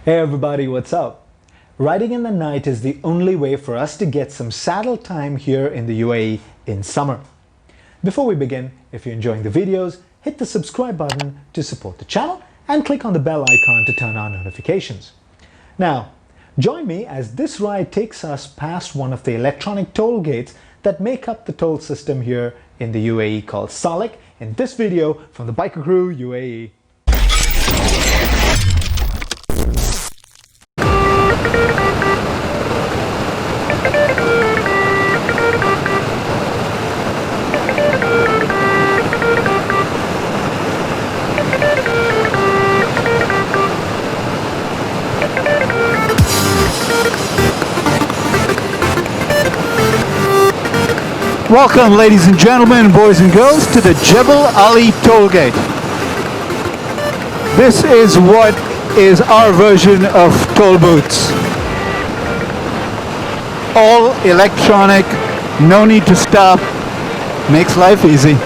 Hey everybody, what's up? Riding in the night is the only way for us to get some saddle time here in the UAE in summer. Before we begin, if you're enjoying the videos, hit the subscribe button to support the channel and click on the bell icon to turn on notifications. Now, join me as this ride takes us past one of the electronic toll gates that make up the toll system here in the UAE called Salik in this video from the Biker Crew UAE. Welcome, ladies and gentlemen, boys and girls, to the Jebel Ali tollgate. This is what is our version of toll booths. All electronic, no need to stop, makes life easy.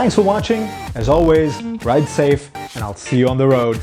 Thanks for watching. As always, ride safe and I'll see you on the road.